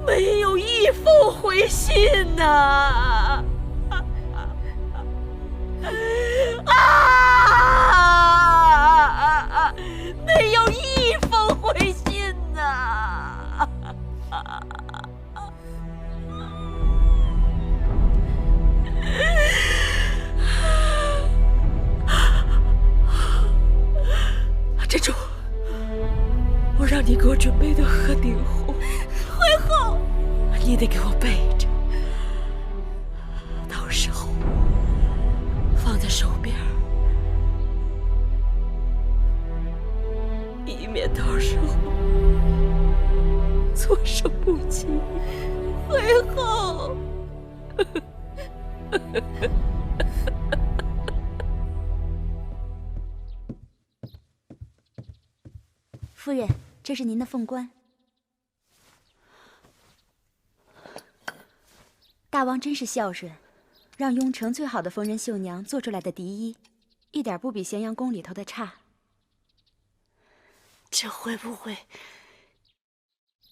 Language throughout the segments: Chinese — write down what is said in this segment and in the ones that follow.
没有一封回信呐！没有一封回信呐！珍珠，我让你给我准备的鹤顶红，徽后，你得给我备着，到时候放在手边，以免到时候措手不及。徽后。夫人，这是您的凤冠。大王真是孝顺，让雍城最好的缝纫绣娘做出来的嫡衣，一点不比咸阳宫里头的差。这会不会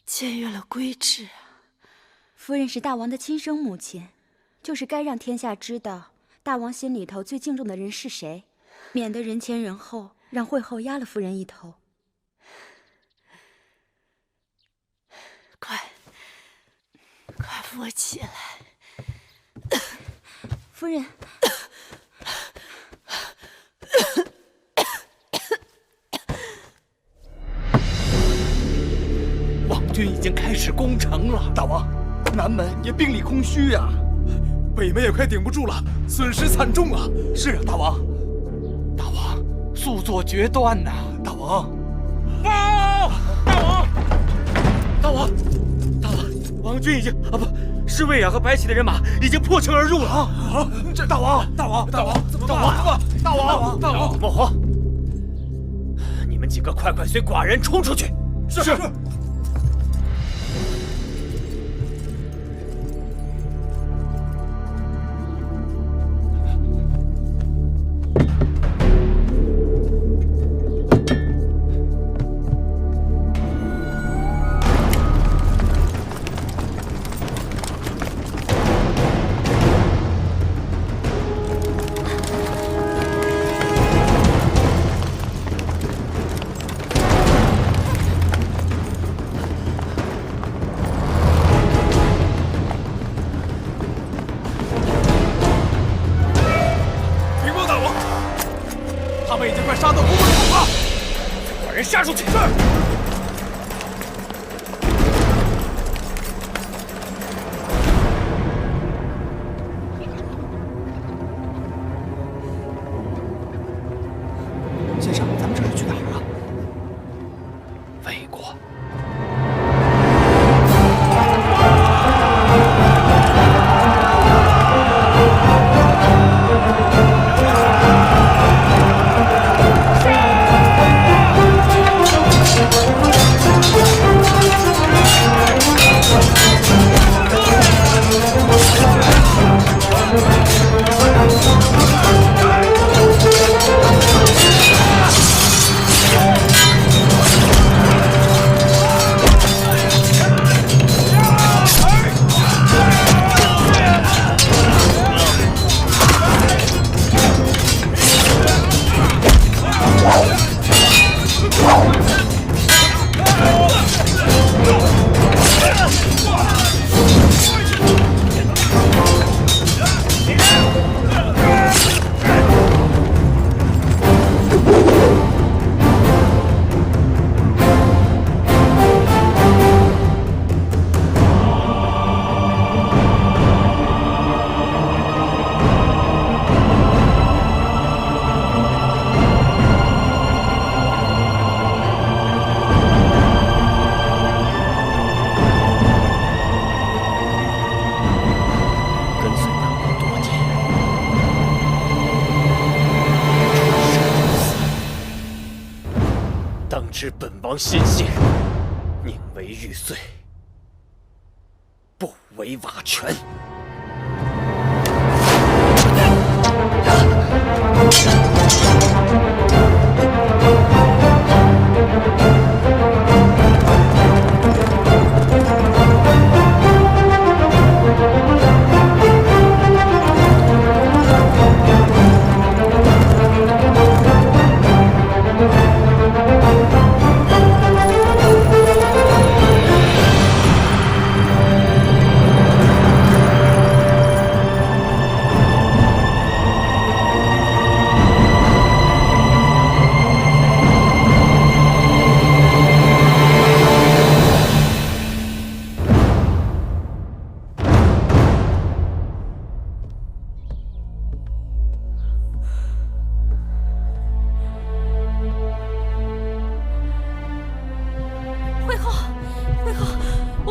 僭越了规制啊？夫人是大王的亲生母亲，就是该让天下知道大王心里头最敬重的人是谁，免得人前人后让惠后压了夫人一头。快扶我起来！夫人，王军已经开始攻城了。大王，南门也兵力空虚啊，北门也快顶不住了，损失惨重啊！是啊，大王，大王，速做决断呐！大王，大王，王军已经侍卫啊和白起的人马已经破城而入了啊！这大王，怎么办？大王，莫慌，你们几个快随寡人冲出去！是。杀出去！是。先生，咱们这是去哪儿啊？魏国。知本王心性，宁为玉碎，不为瓦全。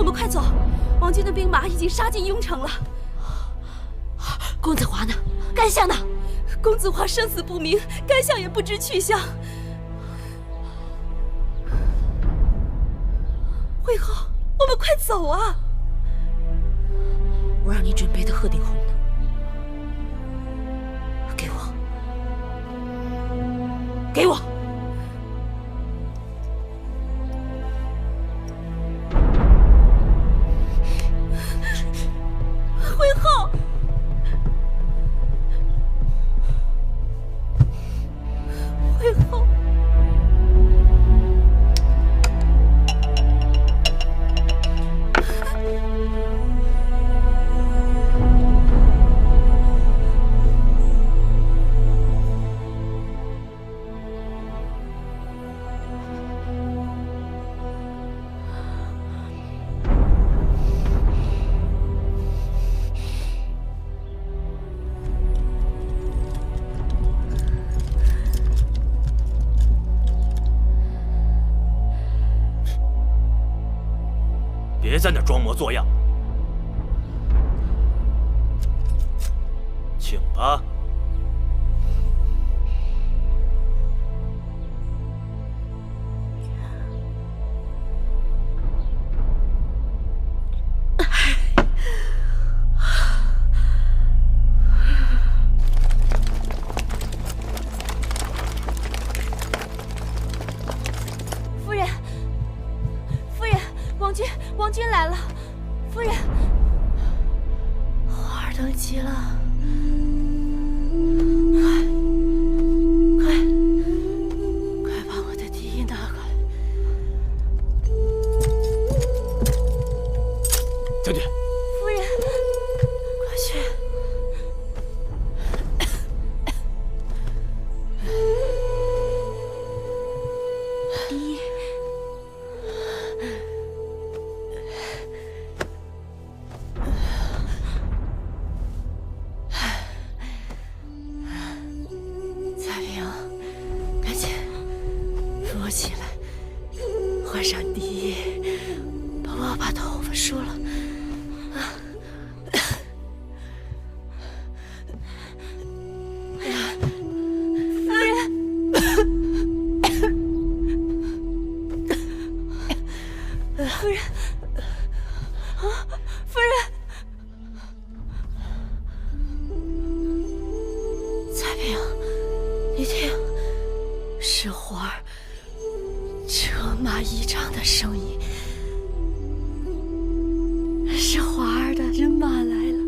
们快走！王军的兵马已经杀进雍城了。公子华呢？该相呢？公子华生死不明，该相也不知去向。惠后，我们快走啊！我让你准备的鹤顶红呢？给我，给我！惠后，惠后。别在那装模作样，请吧。夫人，夫人，王军来了。夫人，花儿等急了，快把我的笛衣拿过来。将军，夫人，快去。笛衣。彩萍，赶紧扶我起来，换上笛衣，帮我把头发梳了。夫人，夫人，彩萍，你听，是花儿车马依仗的声音，是花儿的人马来了。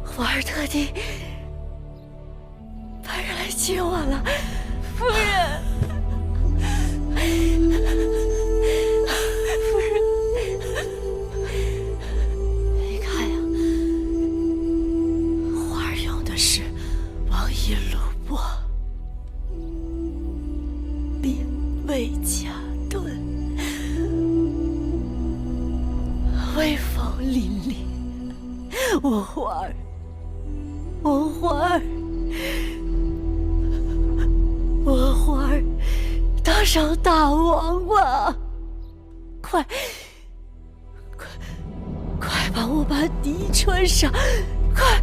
花儿特地派人来接我了，夫人。夫人，你看呀，花儿用的是王一鲁柏，兵卫甲盾，威风凛凛。我花儿，我花儿，我花儿当上大王吧！快帮我把笛穿上，快！